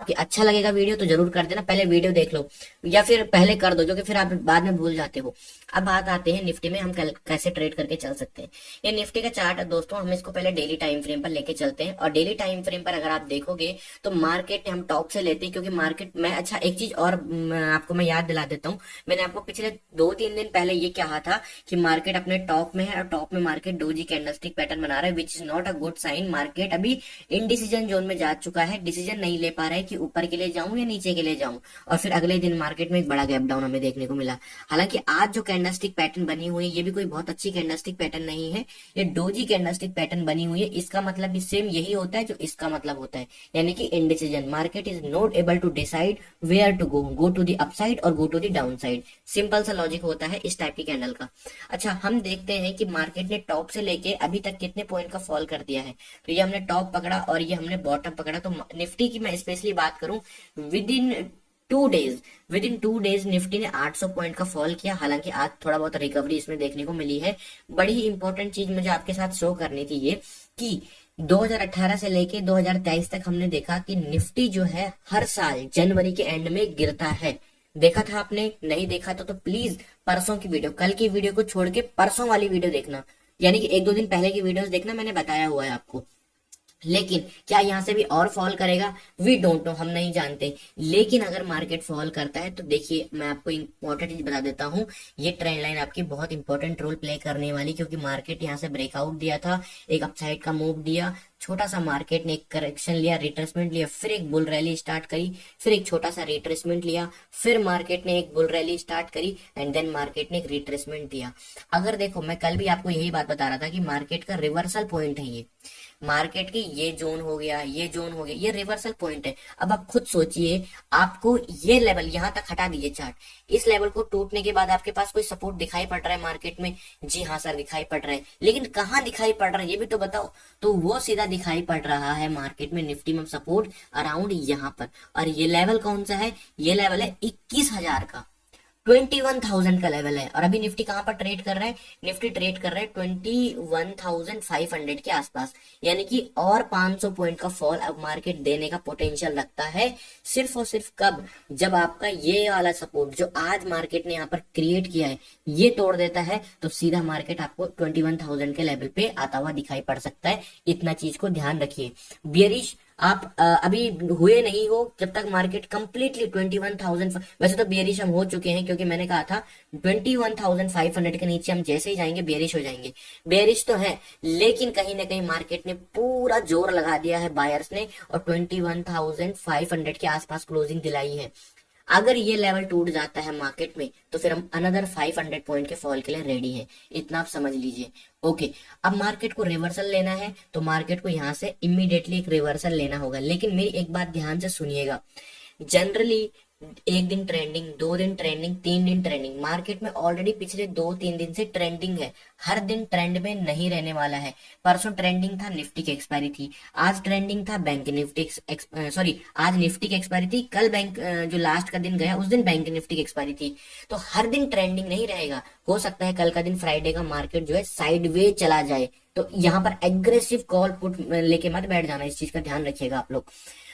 कि अच्छा लगेगा वीडियो तो जरूर कर देना, पहले वीडियो देख लो या फिर पहले कर दो, जो कि फिर आप बाद में भूल जाते हो। अब बात आते हैं निफ्टी में हम कैसे ट्रेड करके चल सकते हैं। ये निफ्टी का चार्ट है दोस्तों, हम इसको पहले डेली टाइम फ्रेम पर लेके चलते हैं। और डेली टाइम फ्रेम पर अगर आप देखोगे तो मार्केट हम टॉप से लेते हैं, क्योंकि मार्केट में अच्छा एक चीज और आपको मैं याद दिला देता हूँ। मैंने आपको पिछले 2-3 दिन पहले ये कहा था कि मार्केट अपने टॉप में है, और टॉप में मार्केट डोजी कैंडलस्टिक पैटर्न बना रहा है, which is not a good sign. Market अभी इनडिसीजन जोन में जा चुका है, डिसीजन नहीं ले पा रहा है कि ऊपर के लिए जाऊं या नीचे के लिए जाऊं। और फिर अगले दिन मार्केट में एक बड़ा गैप डाउन हमें देखने को मिला। हालांकि आज जो कैंडलस्टिक पैटर्न बनी हुई है ये भी कोई बहुत अच्छी कैंडलस्टिक पैटर्न नहीं है, ये डोजी कैंडलस्टिक पैटर्न बनी हुई है। इसका मतलब भी सेम यही होता है जो इसका मतलब होता है, यानी कि indecision. Market is not able to decide where to go to the upside और go to the down side. Simple सा लॉजिक होता है इस टाइप की कैंडल का। अच्छा, हम देखते हैं कि मार्केट ने टॉप से लेके अभी तक कितने पॉइंट का फॉल कर दिया है। तो ये हमने टॉप पकड़ा और ये हमने बॉटम पकड़ा। तो निफ्टी की मैं स्पेशली बात करूं, विद इन 2 डेज निफ्टी ने 800 पॉइंट का फॉल किया। हालांकि आज थोड़ा बहुत रिकवरी इसमें देखने को मिली है। बड़ी ही इंपॉर्टेंट चीज मुझे आपके साथ शो करनी थी ये, कि 2018 से लेके 2023 तक हमने देखा कि निफ्टी जो है हर साल जनवरी के एंड में गिरता है। देखा था आपने? नहीं देखा तो प्लीज परसों की वीडियो, कल की वीडियो को छोड़ के परसों वाली वीडियो देखना, यानी कि 1-2 दिन पहले की वीडियोस देखना, मैंने बताया हुआ है आपको। लेकिन क्या यहां से भी और फॉल करेगा? वी डोंट नो, हम नहीं जानते। लेकिन अगर मार्केट फॉल करता है तो देखिए, मैं आपको इंपॉर्टेंट चीज बता देता हूं, ये ट्रेंड लाइन आपकी बहुत इंपॉर्टेंट रोल प्ले करने वाली, क्योंकि मार्केट यहां से ब्रेकआउट दिया था, एक अपसाइड का मूव दिया, छोटा सा मार्केट ने एक करेक्शन लिया, रिट्रेसमेंट लिया, फिर एक बुल रैली स्टार्ट करी, फिर एक छोटा सा रिट्रेसमेंट लिया, फिर मार्केट ने एक बुल रैली स्टार्ट करी, एंड देन मार्केट ने एक रिट्रेसमेंट दिया। अगर देखो, मैं कल भी आपको यही बात बता रहा था कि मार्केट का रिवर्सल पॉइंट है ये। मार्केट की ये जोन हो गया, ये जोन हो गया, ये रिवर्सल पॉइंट है। अब आप खुद सोचिए, आपको ये लेवल यहां तक हटा दीजिए चार्ट, इस लेवल को टूटने के बाद आपके पास कोई सपोर्ट दिखाई पड़ रहा है मार्केट में? जी हाँ सर, दिखाई पड़ रहा है। लेकिन कहाँ दिखाई पड़ रहा है ये भी तो बताओ। तो वो सीधा दिखाई पड़ रहा है मार्केट में निफ्टी में सपोर्ट अराउंड यहाँ पर। और ये लेवल कौन सा है? ये लेवल है 21,000 का, 21,000 का लेवल है। और अभी निफ्टी कहां पर ट्रेड कर रहा है? निफ्टी ट्रेड कर रहा है 21,500 के आसपास, यानी कि और 500 पॉइंट का फॉल अब मार्केट देने का पोटेंशियल रखता है। सिर्फ और सिर्फ कब? जब आपका ये वाला सपोर्ट जो आज मार्केट ने यहाँ पर क्रिएट किया है ये तोड़ देता है, तो सीधा मार्केट आपको 21,000 के लेवल पे आता हुआ दिखाई पड़ सकता है। इतना चीज को ध्यान रखिए। बियरिश आप अभी हुए नहीं हो जब तक मार्केट कंप्लीटली 21,000, वैसे तो बेरिश हम हो चुके हैं, क्योंकि मैंने कहा था 21,500 के नीचे हम जैसे ही जाएंगे बेरिश हो जाएंगे। बेरिश तो है, लेकिन कहीं ना कहीं मार्केट ने पूरा जोर लगा दिया है बायर्स ने, और 21,500 के आसपास क्लोजिंग दिलाई है। अगर ये लेवल टूट जाता है मार्केट में तो फिर हम अनदर 500 पॉइंट के फॉल के लिए रेडी है, इतना आप समझ लीजिए। ओके, अब मार्केट को रिवर्सल लेना है तो मार्केट को यहां से इमीडिएटली एक रिवर्सल लेना होगा। लेकिन मेरी एक बात ध्यान से सुनिएगा, जनरली 1 दिन ट्रेंडिंग, 2 दिन ट्रेंडिंग, 3 दिन ट्रेंडिंग, मार्केट में ऑलरेडी पिछले 2-3 दिन से ट्रेंडिंग है। हर दिन ट्रेंड में नहीं रहने वाला है। परसों ट्रेंडिंग था, निफ्टी की एक्सपायरी थी। आज ट्रेंडिंग था, बैंक निफ्टी सॉरी, आज निफ्टी की एक्सपायरी थी, कल बैंक जो लास्ट का दिन गया उस दिन बैंक निफ्टी की एक्सपायरी थी। तो हर दिन ट्रेंडिंग नहीं रहेगा। हो सकता है कल का दिन फ्राइडे का मार्केट जो है साइडवे चला जाए, तो यहाँ पर एग्रेसिव कॉल पुट लेके मत बैठ जाना, इस चीज का ध्यान रखिएगा आप लोग।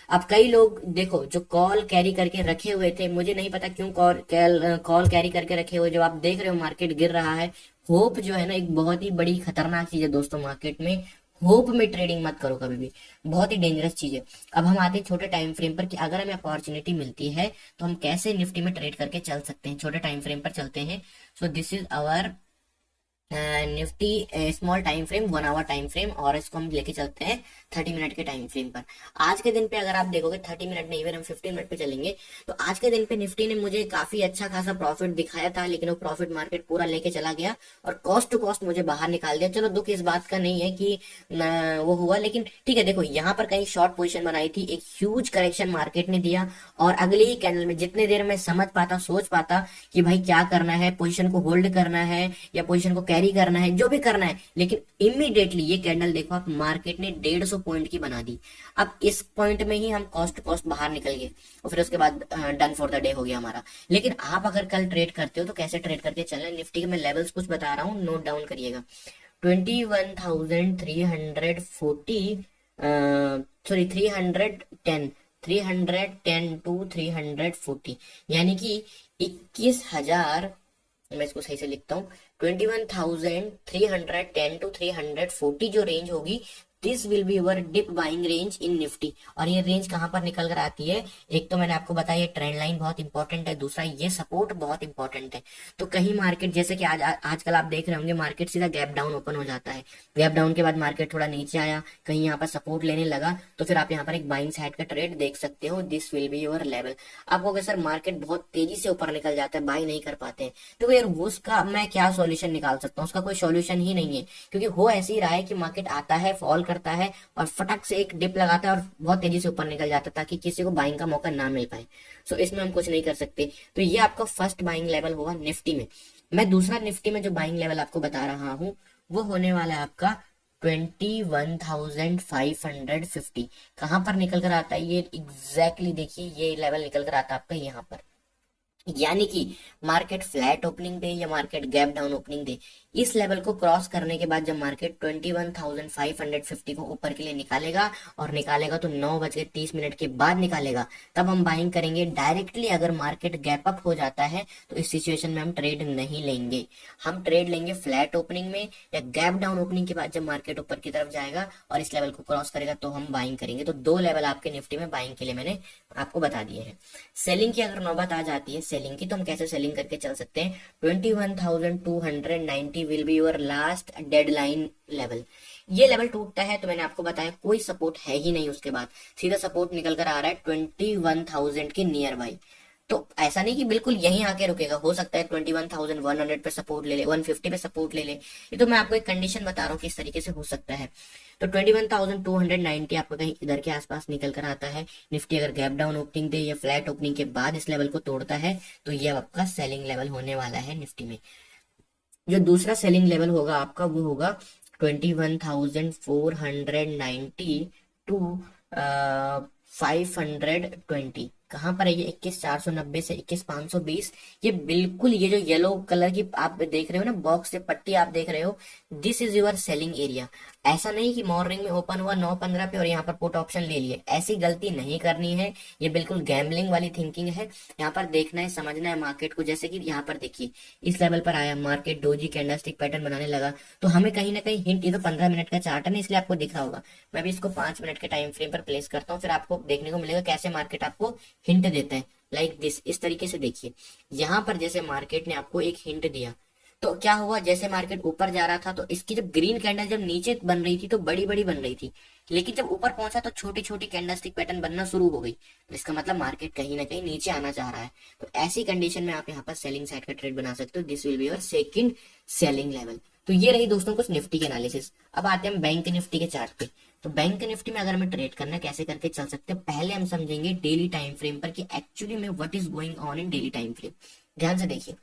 अब कई लोग देखो जो कॉल कैरी करके रखे हुए थे, मुझे नहीं पता क्यों कॉल कैरी करके रखे हुए, जब आप देख रहे हो मार्केट गिर रहा है। होप जो है ना, एक बहुत ही बड़ी खतरनाक चीज है दोस्तों मार्केट में। होप में ट्रेडिंग मत करो कभी भी, बहुत ही डेंजरस चीज है। अब हम आते हैं छोटे टाइम फ्रेम पर, कि अगर हमें अपॉर्चुनिटी मिलती है तो हम कैसे निफ्टी में ट्रेड करके चल सकते हैं। छोटे टाइम फ्रेम पर चलते हैं। So this is our Nifty small time frame, 1 hour time frame, और इसको हम लेके चलते हैं 30 मिनट के टाइम फ्रेम पर। आज के दिन पे अगर आप देखोगे 30 मिनट नहीं, फिर हम 15 मिनट पे चलेंगे, तो आज के दिन पे निफ्टी ने मुझे काफी अच्छा खासा प्रॉफिट दिखाया था, लेकिन वो प्रॉफिट मार्केट पूरा लेके चला गया और कॉस्ट टू कॉस्ट मुझे बाहर निकाल दिया। चलो दुख इस बात का नहीं है कि वो हुआ, लेकिन ठीक है। देखो यहाँ पर कहीं शॉर्ट पोजीशन बनाई थी, एक ह्यूज करेक्शन मार्केट ने दिया, और अगले ही कैंडल में जितने देर में समझ पाता, सोच पाता कि भाई क्या करना है, पोजीशन को होल्ड करना है या पोजीशन को कैरी करना है, जो भी करना है, लेकिन इमीडिएटली ये कैंडल देखो आप, मार्केट ने 150 पॉइंट की बना दी। अब इस पॉइंट में ही हम कॉस्ट बाहर निकल गए, और फिर उसके बाद डन फॉर द डे हो गया हमारा। लेकिन आप अगर कल ट्रेड करते हो तो कैसे ट्रेड करके चलना है? निफ्टी के मैं लेवल्स कुछ बता रहा हूँ, नोट डाउन करिएगा। 21,340 सॉरी 310, 310 टू 340, यानी कि 21,000, मैं इसको सही से लिखता हूँ, 21,310 टू 340 जो रेंज होगी, this will be your dip buying range in Nifty. और ये रेंज कहां पर निकल कर आती है? एक तो मैंने आपको बताया ये ट्रेंड लाइन बहुत इंपॉर्टेंट है, दूसरा ये सपोर्ट बहुत इंपॉर्टेंट है। तो कहीं मार्केट जैसे कि आजकल आप देख रहे होंगे मार्केट सीधा गैप डाउन ओपन हो जाता है, गैप डाउन के बाद मार्केट थोड़ा नीचे आया, कहीं यहाँ पर सपोर्ट लेने लगा, तो फिर आप यहाँ पर एक बाइंग साइड का ट्रेड देख सकते हो, this will be your level. आपको अगर सर मार्केट बहुत तेजी से ऊपर निकल जाता है, बाई नहीं कर पाते हैं, तो यार उसका मैं क्या सॉल्यूशन निकाल सकता हूँ? उसका कोई सॉल्यूशन ही नहीं है, क्योंकि हो ऐसे ही रहा है कि मार्केट आता है, फॉल करता है और फटक से एक डिप लगाता है और बहुत तेजी से ऊपर निकल जाता है, ताकि किसी को बाइंग का मौका ना मिल पाए। सो इसमें हम कुछ नहीं कर सकते। तो ये आपका फर्स्ट बाइंग लेवल होगा निफ्टी में। मैं दूसरा निफ्टी में जो बाइंग लेवल आपको बता रहा हूँ वो होने वाला है आपका 21,550। कहां पर निकल कर आता है ये एग्जैक्टली देखिए, ये लेवल निकल कर आता है आपका यहाँ पर, यानी कि मार्केट फ्लैट ओपनिंग दे या मार्केट गैप डाउन ओपनिंग दे, इस लेवल को क्रॉस करने के बाद जब मार्केट 21,550 को ऊपर के लिए निकालेगा, और निकालेगा तो 9:30 के बाद निकालेगा, तब हम बाइंग करेंगे डायरेक्टली। अगर मार्केट गैप अप हो जाता है तो इस सिचुएशन में हम ट्रेड नहीं लेंगे, हम ट्रेड लेंगे फ्लैट ओपनिंग में या गैप डाउन ओपनिंग के बाद जब मार्केट ऊपर की तरफ जाएगा और इस लेवल को क्रॉस करेगा तो हम बाइंग करेंगे। तो दो लेवल आपके निफ्टी में बाइंग के लिए मैंने आपको बता दिए हैं। सेलिंग की अगर नौबत आ जाती है सेलिंग की, तो हम कैसे सेलिंग करके चल सकते हैं? 21,290 will be your last deadline level. ये लेवल टूटता है तो मैंने आपको बताया कोई सपोर्ट है ही नहीं, उसके बाद सीधा सपोर्ट निकल कर आ रहा है 21,000 के नियर बाई। तो ऐसा नहीं कि बिल्कुल यहीं आके रुकेगा, हो सकता है 21,100 पे सपोर्ट ले ले, 150 पे सपोर्ट ले ले। ये तो मैं आपको एक कंडीशन बता रहा हूँ किस तरीके से हो सकता है। तो 21,290 आपको कहीं इधर के आसपास निकल कर आता है। निफ्टी अगर गैप डाउन ओपनिंग दे या फ्लैट ओपनिंग के बाद इस लेवल को तोड़ता है तो ये आपका सेलिंग लेवल होने वाला है निफ्टी में। जो दूसरा सेलिंग लेवल होगा आपका वो होगा 21,490 टू 520। कहां पर है ये? 21,490 से 21,520। ये बिल्कुल ये जो येलो कलर की आप देख रहे हो ना बॉक्स से पट्टी आप देख रहे हो, this is your selling area. ऐसा नहीं कि मॉर्निंग में ओपन हुआ 9:15 पे और यहाँ पर पुट ऑप्शन ले लिए, ऐसी गलती नहीं करनी है। ये बिल्कुल गैम्बलिंग वाली थिंकिंग है। यहाँ पर देखना है, समझना है मार्केट को। जैसे कि यहाँ पर देखिए इस लेवल पर आया, मार्केट डोजी कैंडलस्टिक पैटर्न बनाने लगा, तो हमें कहीं ना कहीं हिंट, ये तो 15 मिनट का चार्ट है ना इसलिए आपको दिख रहा होगा, मैं भी इसको 5 मिनट के टाइम फ्रेम पर प्लेस करता हूँ, फिर आपको देखने को मिलेगा कैसे मार्केट आपको हिंट देता है। लाइक दिस, इस तरीके से देखिए, यहाँ पर जैसे मार्केट ने आपको एक हिंट दिया तो क्या हुआ, जैसे मार्केट ऊपर जा रहा था तो इसकी जब ग्रीन कैंडल जब नीचे बन रही थी तो बड़ी बड़ी बन रही थी, लेकिन जब ऊपर पहुंचा तो छोटी छोटी कैंडलस्टिक पैटर्न बनना शुरू हो गई। तो इसका मतलब मार्केट कहीं ना कहीं नीचे आना चाह रहा है। तो ऐसी कंडीशन में आप यहाँ पर सेलिंग साइड का ट्रेड बना सकते हो। This will be your second selling level. तो ये रही दोस्तों कुछ निफ्टी के एनालिसिस। अब आते हैं बैंक निफ्टी के चार्ट पे। तो बैंक निफ्टी में अगर हमें ट्रेड करना है कैसे करके चल सकते हैं, पहले हम समझेंगे डेली टाइम फ्रेम पर कि एक्चुअली में what is going on in daily time frame. ध्यान से देखिए,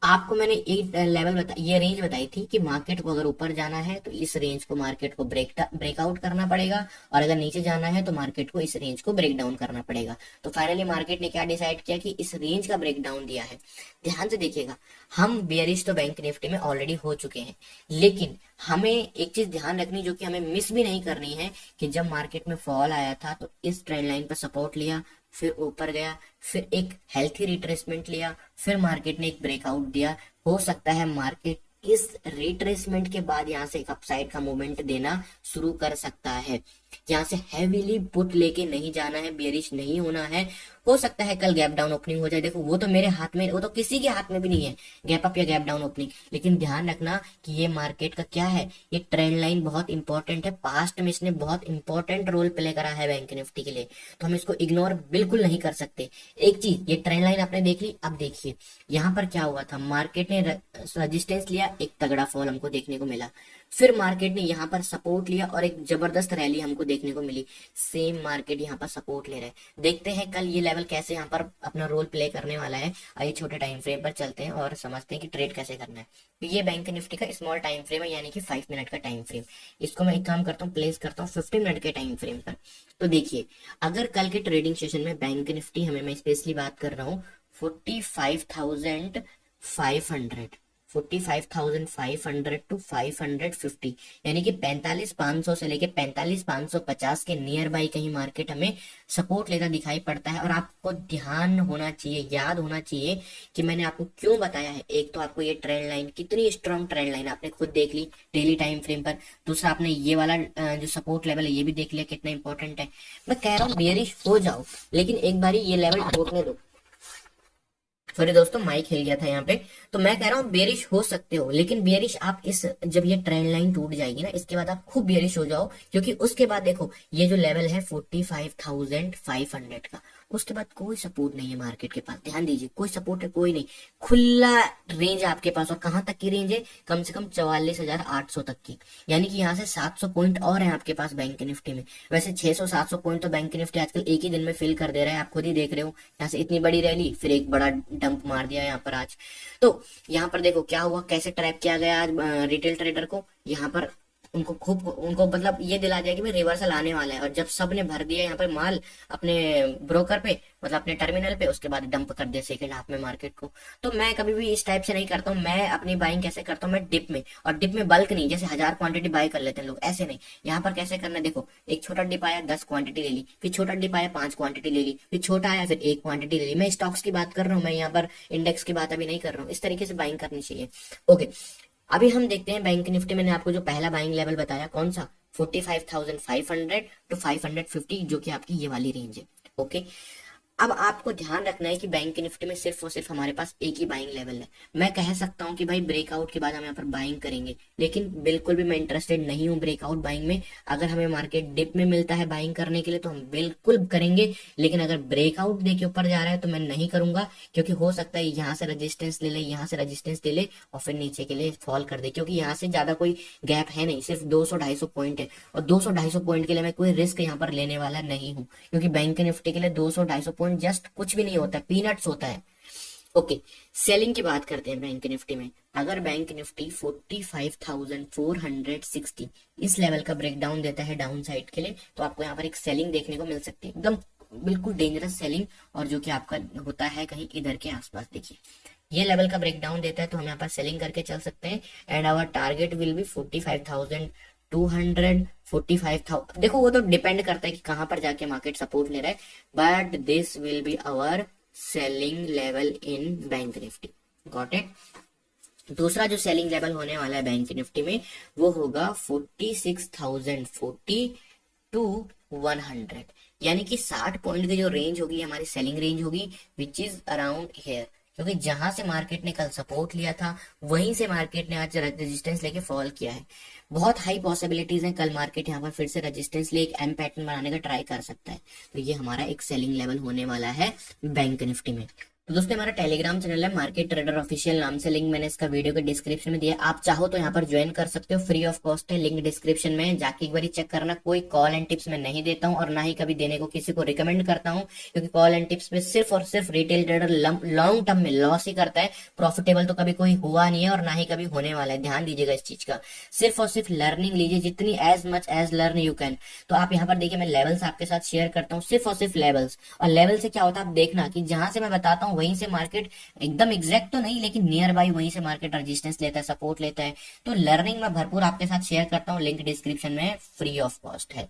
आपको मैंने एक लेवल ये रेंज बताई थी कि मार्केट को अगर ऊपर जाना है तो इस रेंज को मार्केट को ब्रेकआउट करना पड़ेगा, और अगर नीचे जाना है तो मार्केट को इस रेंज को ब्रेक डाउन करना पड़ेगा। तो फाइनली मार्केट ने क्या डिसाइड किया कि इस रेंज का ब्रेक डाउन दिया है। ध्यान से देखिएगा, हम बेयरिश तो बैंक निफ्टी में ऑलरेडी हो चुके हैं, लेकिन हमें एक चीज ध्यान रखनी जो कि हमें मिस भी नहीं करनी है कि जब मार्केट में फॉल आया था तो इस ट्रेंड लाइन पर सपोर्ट लिया, फिर ऊपर गया, फिर एक हेल्थी रिट्रेसमेंट लिया, फिर मार्केट ने एक ब्रेकआउट दिया। हो सकता है मार्केट इस रिट्रेसमेंट के बाद यहाँ से एक अपसाइड का मूवमेंट देना शुरू कर सकता है। यहाँ से हैवीली पुट लेके नहीं जाना है, बेरिश नहीं होना है। हो सकता है कल गैप डाउन ओपनिंग हो जाए, देखो वो तो मेरे हाथ में, वो तो किसी के हाथ में भी नहीं है गैप अप या गैप डाउन ओपनिंग, लेकिन ध्यान रखना कि ये मार्केट का क्या है, ये ट्रेंड लाइन बहुत इंपॉर्टेंट है। पास्ट में इसने बहुत इंपॉर्टेंट रोल प्ले करा है बैंक निफ्टी के लिए, तो हम इसको इग्नोर बिल्कुल नहीं कर सकते। एक चीज, ये ट्रेंड लाइन आपने देख ली, अब देखिए यहाँ पर क्या हुआ था, मार्केट ने रेजिस्टेंस लिया, एक तगड़ा फॉल हमको देखने को मिला, फिर मार्केट ने यहाँ पर सपोर्ट लिया और एक जबरदस्त रैली हमको देखने को मिली। सेम मार्केट यहाँ पर सपोर्ट ले रहा है, देखते हैं कल ये लेवल कैसे यहाँ पर अपना रोल प्ले करने वाला है। आइए छोटे टाइम फ्रेम पर चलते हैं और समझते हैं कि ट्रेड कैसे करना है। तो ये बैंक निफ्टी का स्मॉल टाइम फ्रेम है, यानी कि 5 मिनट का टाइम फ्रेम। इसको मैं एक काम करता हूँ, प्लेस करता हूँ 15 मिनट के टाइम फ्रेम पर। तो देखिए, अगर कल के ट्रेडिंग सेशन में बैंक निफ्टी हमें, मैं स्पेशली बात कर रहा हूँ 45,500 45,500 टू 550, यानी कि 45,500 से लेके 45,550 के नियर बाई कहीं मार्केट हमें सपोर्ट लेता दिखाई पड़ता है। और आपको ध्यान होना चाहिए, याद होना चाहिए कि मैंने आपको क्यों बताया है। एक तो आपको ये ट्रेंड लाइन, कितनी स्ट्रॉन्ग ट्रेंड लाइन आपने खुद देख ली डेली टाइम फ्रेम पर। दूसरा आपने ये वाला जो सपोर्ट लेवल है ये भी देख लिया कितना इंपॉर्टेंट है। मैं कह रहा हूँ बेरिश हो जाओ, लेकिन एक बारी ये लेवल टूटने दो। सॉरी दोस्तों, माइक हिल गया था यहाँ पे। तो मैं कह रहा हूँ बेरिश हो सकते हो, लेकिन बेरिश आप इस, जब ये ट्रेंड लाइन टूट जाएगी ना, इसके बाद आप खूब बेरिश हो जाओ, क्योंकि उसके बाद देखो ये जो लेवल है 45,500 का, उसके बाद कोई सपोर्ट नहीं है मार्केट के पास। ध्यान दीजिए, कोई सपोर्ट है कोई नहीं, खुला रेंज है आपके पास। और कहां तक की रेंज है? कम से कम 44,800 तक की, यानी कि यहाँ से 700 पॉइंट और है आपके पास बैंक निफ्टी में। वैसे 600-700 पॉइंट तो बैंक निफ्टी आजकल एक ही दिन में फिल कर दे रहा है, आप खुद ही देख रहे हो। यहाँ से इतनी बड़ी रैली, फिर एक बड़ा डंप मार दिया यहाँ पर आज। तो यहाँ पर देखो क्या हुआ, कैसे ट्रैप किया गया आज रिटेल ट्रेडर को। यहाँ पर उनको मतलब ये दिला दिया कि भाई रिवर्सल आने वाला है, और जब सब ने भर दिया यहाँ पे माल अपने ब्रोकर पे, मतलब अपने टर्मिनल पे, उसके बाद डंप कर दिया सेकंड हाफ में मार्केट को। तो मैं कभी भी इस टाइप से नहीं करता हूँ। मैं अपनी बाइंग कैसे करता हूँ, मैं डिप में, और डिप में बल्क नहीं, जैसे 1000 क्वांटिटी बाय कर लेते हैं लोग, ऐसे नहीं। यहाँ पर कैसे करना है देखो, एक छोटा डिप आया 10 क्वांटिटी ले ली, फिर छोटा डिप आया 5 क्वांटिटी ले ली, फिर छोटा आया फिर 1 क्वांटिटी ले ली। मैं स्टॉक्स की बात कर रहा हूँ, मैं यहाँ पर इंडेक्स की बात अभी नहीं कर रहा हूँ। इस तरीके से बाइंग करनी चाहिए। ओके, अभी हम देखते हैं बैंक निफ्टी। मैंने आपको जो पहला बाइंग लेवल बताया कौन सा, 45,500 टू 550, जो कि आपकी ये वाली रेंज है। ओके, अब आपको ध्यान रखना है कि बैंक निफ्टी में सिर्फ और सिर्फ हमारे पास एक ही बाइंग लेवल है। मैं कह सकता हूं कि भाई ब्रेकआउट के बाद हम यहाँ पर बाइंग करेंगे, लेकिन बिल्कुल भी मैं इंटरेस्टेड नहीं हूं ब्रेकआउट बाइंग में। अगर हमें मार्केट डिप में मिलता है बाइंग करने के लिए तो हम बिल्कुल करेंगे, लेकिन अगर ब्रेकआउट दे के ऊपर जा रहा है तो मैं नहीं करूंगा, क्योंकि हो सकता है यहाँ से रजिस्टेंस ले ले, यहाँ से रजिस्टेंस ले ले, और फिर नीचे के लिए फॉल कर दे, क्योंकि यहाँ से ज्यादा कोई गैप है नहीं, सिर्फ 200-250 पॉइंट है। और 200-250 पॉइंट के लिए मैं कोई रिस्क यहाँ पर लेने वाला नहीं हूँ, क्योंकि बैंक निफ्टी के लिए 200-250 पॉइंट जस्ट कुछ भी नहीं होता, पीनट्स होता है। ओके, सेलिंग की बात करते हैं बैंक निफ्टी में। अगर बैंक निफ्टी 45,460 इस लेवल का ब्रेकडाउन देता है डाउन साइड के लिए, तो आपको यहाँ पर एक सेलिंग देखने को मिल सकती है, एकदम बिल्कुल डेंजरस सेलिंग, और जो कि आपका होता है कहीं इधर के आसपास। देखिए ये लेवल का ब्रेकडाउन देता है तो हम यहाँ पर सेलिंग करके चल सकते हैं। And our target will be 45,200, 45,000। देखो वो तो डिपेंड करता है कि कहां पर जाके मार्केट सपोर्ट ले रहा है, but this will be our selling level in Bank Nifty. Got it. दूसरा जो सेलिंग लेवल होने वाला है बैंक निफ्टी में वो होगा 46,040 टू 100, यानी कि 60 पॉइंट की जो रेंज होगी हमारी सेलिंग रेंज होगी, विच इज अराउंड हेयर। क्योंकि जहां से मार्केट ने कल सपोर्ट लिया था वहीं से मार्केट ने आज रेजिस्टेंस लेके फॉल किया है। बहुत हाई पॉसिबिलिटीज है कल मार्केट यहाँ पर फिर से रेजिस्टेंस ले एक एम पैटर्न बनाने का ट्राई कर सकता है। तो ये हमारा एक सेलिंग लेवल होने वाला है बैंक निफ्टी में। तो दोस्तों हमारा टेलीग्राम चैनल है मार्केट ट्रेडर ऑफिशियल नाम से, लिंक मैंने इसका वीडियो के डिस्क्रिप्शन में दिया, आप चाहो तो यहाँ पर ज्वाइन कर सकते हो, फ्री ऑफ कॉस्ट है, लिंक डिस्क्रिप्शन में जाके एक बार चेक करना। कोई कॉल एंड टिप्स मैं नहीं देता हूँ और ना ही कभी देने को किसी को रिकमेंड करता हूँ, क्योंकि कॉल एंड टिप्स में सिर्फ और सिर्फ रिटेल ट्रेडर लॉन्ग टर्म में लॉस ही करता है, प्रॉफिटेबल तो कभी कोई हुआ नहीं है और ना ही कभी होने वाला है। ध्यान दीजिएगा इस चीज का, सिर्फ और सिर्फ लर्निंग लीजिए, जितनी as much as learn you can. तो आप यहाँ पर देखिए मैं लेवल्स आपके साथ शेयर करता हूँ, सिर्फ और सिर्फ लेवल्स। और लेवल से क्या होता है आप देखना कि जहां से मैं बताता हूँ वहीं से मार्केट एकदम एग्जैक्ट तो नहीं लेकिन नियर बाई वहीं से मार्केट रेजिस्टेंस लेता है, सपोर्ट लेता है। तो लर्निंग में भरपूर आपके साथ शेयर करता हूँ, लिंक डिस्क्रिप्शन में फ्री ऑफ कॉस्ट है।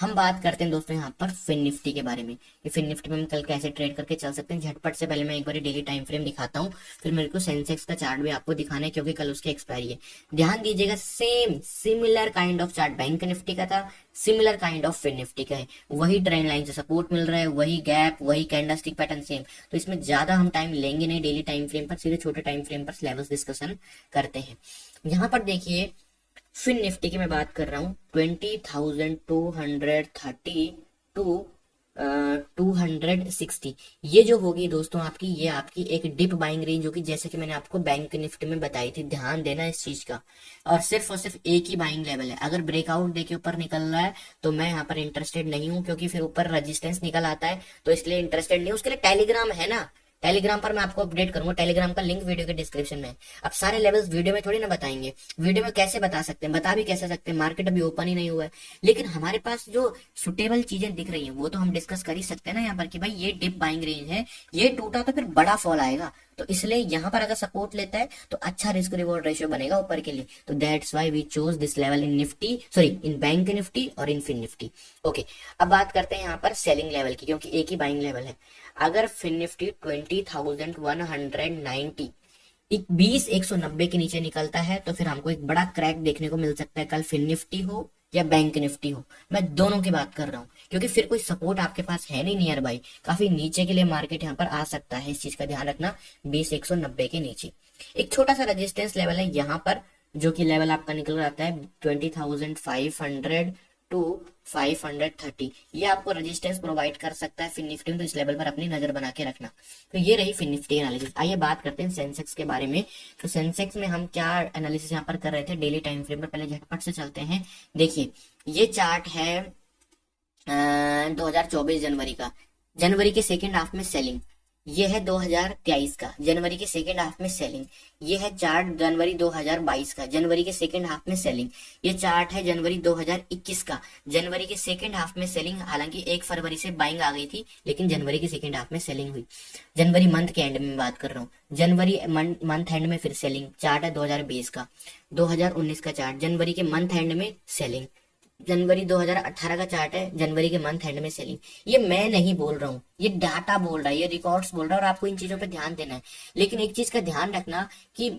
हम बात करते हैं दोस्तों यहाँ पर फिन निफ्टी के बारे में कि फिन निफ्टी में हम कल कैसे ट्रेड करके चल सकते हैं। झटपट से पहले मैं एक बार डेली टाइम फ्रेम दिखाता हूँ, फिर मेरे को सेंसेक्स का चार्ट भी आपको दिखाना है क्योंकि कल उसकी एक्सपायरी है। ध्यान दीजिएगा, same similar kind of chart Bank Nifty का था, similar kind of Fin Nifty का है, वही ट्रेंड लाइन से सपोर्ट मिल रहा है, वही गैप, वही कैंडलस्टिक पैटर्न सेम। तो इसमें ज्यादा हम टाइम लेंगे नहीं डेली टाइम फ्रेम पर, सीधे छोटे टाइम फ्रेम पर लेवल्स डिस्कशन करते हैं। यहाँ पर देखिए फिन निफ्टी की मैं बात कर रहा हूँ 20,230 टू 260, ये जो होगी दोस्तों आपकी, ये आपकी एक डिप बाइंग रेंज होगी, जैसे कि मैंने आपको बैंक निफ्टी में बताई थी। ध्यान देना इस चीज का, और सिर्फ एक ही बाइंग लेवल है। अगर ब्रेकआउट देके ऊपर निकल रहा है तो मैं यहाँ पर इंटरेस्टेड नहीं हूँ, क्योंकि फिर ऊपर रेजिस्टेंस निकल आता है, तो इसलिए इंटरेस्टेड नहीं हूँ। उसके लिए टेलीग्राम है ना, टेलीग्राम पर मैं आपको अपडेट करूंगा, टेलीग्राम का लिंक वीडियो के डिस्क्रिप्शन में है। अब सारे लेवल्स वीडियो में थोड़ी ना बताएंगे, वीडियो में कैसे बता सकते हैं, बता भी कैसे सकते हैं, मार्केट अभी ओपन ही नहीं हुआ है। लेकिन हमारे पास जो सुटेबल चीजें दिख रही हैं वो तो हम डिस्कस कर ही सकते हैं ना यहाँ पर, कि भाई ये डिप बाइंग रेंज है, ये टूटा तो फिर बड़ा फॉल आएगा, तो इसलिए यहाँ पर अगर सपोर्ट लेता है तो अच्छा रिस्क रिवॉर्ड रेशियो बनेगा ऊपर के लिए। तो that's why we chose this level in Nifty, sorry in Bank Nifty और इन फिन निफ्टी। ओके, अब बात करते हैं यहाँ पर सेलिंग लेवल की, क्योंकि एक ही बाइंग लेवल है। अगर फिन निफ्टी 20,190 21,190 के नीचे निकलता है तो फिर हमको एक बड़ा क्रैक देखने को मिल सकता है, कल फिन निफ्टी हो या बैंक निफ्टी हो, मैं दोनों की बात कर रहा हूँ, क्योंकि फिर कोई सपोर्ट आपके पास है नहीं नियर बाई, काफी नीचे के लिए मार्केट यहाँ पर आ सकता है, इस चीज का ध्यान रखना। 20,190 के नीचे एक छोटा सा रेजिस्टेंस लेवल है यहाँ पर, जो कि लेवल आपका निकल आता है 20,500 टू 530, ये आपको रेजिस्टेंस प्रोवाइड कर सकता है फिन निफ्टी में, तो इस लेवल पर अपनी नजर बना के रखना। तो ये रही फिन निफ्टी एनालिसिस। आइए बात करते हैं सेंसेक्स के बारे में। तो सेंसेक्स में हम क्या एनालिसिस यहाँ पर कर रहे थे डेली टाइम फ्रेम पर, पहले झटपट से चलते हैं। देखिए ये चार्ट है 2024 जनवरी का, जनवरी के सेकेंड हाफ में सेलिंग, ये है 2023 का जनवरी के सेकेंड हाफ में सेलिंग, ये है चार्ट जनवरी 2022 का जनवरी के सेकेंड हाफ में सेलिंग, ये चार्ट है जनवरी 2021 का जनवरी के सेकेंड हाफ में सेलिंग। हालांकि 1 फरवरी से बाइंग आ गई थी, लेकिन जनवरी के सेकेंड हाफ में सेलिंग हुई। जनवरी मंथ के एंड में बात कर रहा हूँ, जनवरी मंथ एंड में फिर सेलिंग, चार्ट है 2020 का, 2019 का चार्ट जनवरी के मंथ एंड में सेलिंग, जनवरी 2018 का चार्ट है जनवरी के मंथ एंड में सेलिंग। ये मैं नहीं बोल रहा हूँ, ये डाटा बोल रहा है, ये रिकॉर्ड्स बोल रहा है, और आपको इन चीजों पे ध्यान देना है। लेकिन एक चीज का ध्यान रखना कि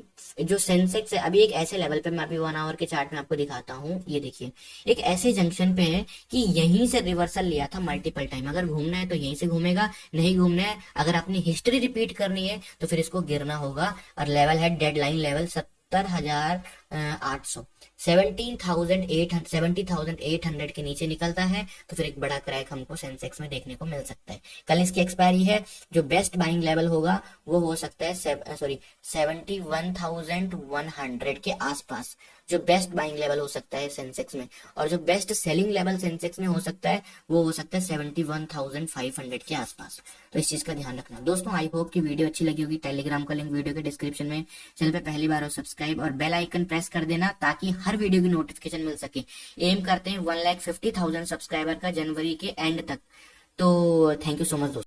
जो सेंसेक्स है अभी एक ऐसे लेवल पे, मैं अभी 1 आवर के चार्ट में आपको दिखाता हूँ, ये देखिए एक ऐसे जंक्शन पे है कि यहीं से रिवर्सल लिया था मल्टीपल टाइम। अगर घूमना है तो यहीं से घूमेगा, नहीं घूमना है, अगर अपनी हिस्ट्री रिपीट करनी है तो फिर इसको गिरना होगा। और लेवल है डेडलाइन लेवल 70,800, 70,800 के नीचे निकलता है तो फिर एक बड़ा क्रैक हमको सेंसेक्स में देखने को मिल सकता है। कल इसकी एक्सपायरी है, जो बेस्ट बाइंग लेवल होगा वो हो सकता है 71,100 के आसपास, जो बेस्ट बाइंग लेवल हो सकता है सेंसेक्स में। और जो बेस्ट सेलिंग लेवल सेंसेक्स में हो सकता है वो हो सकता है 71,500 के आसपास। तो इस चीज का ध्यान रखना दोस्तों। आई होप कि वीडियो अच्छी लगी होगी। टेलीग्राम का लिंक वीडियो के डिस्क्रिप्शन में, चैनल पे पहली बार हो सब्सक्राइब और बेल आइकन प्रेस कर देना ताकि हर वीडियो की नोटिफिकेशन मिल सके। एम करते हैं 1,50,000 सब्सक्राइबर का जनवरी के एंड तक। तो थैंक यू सो मच दोस्तों।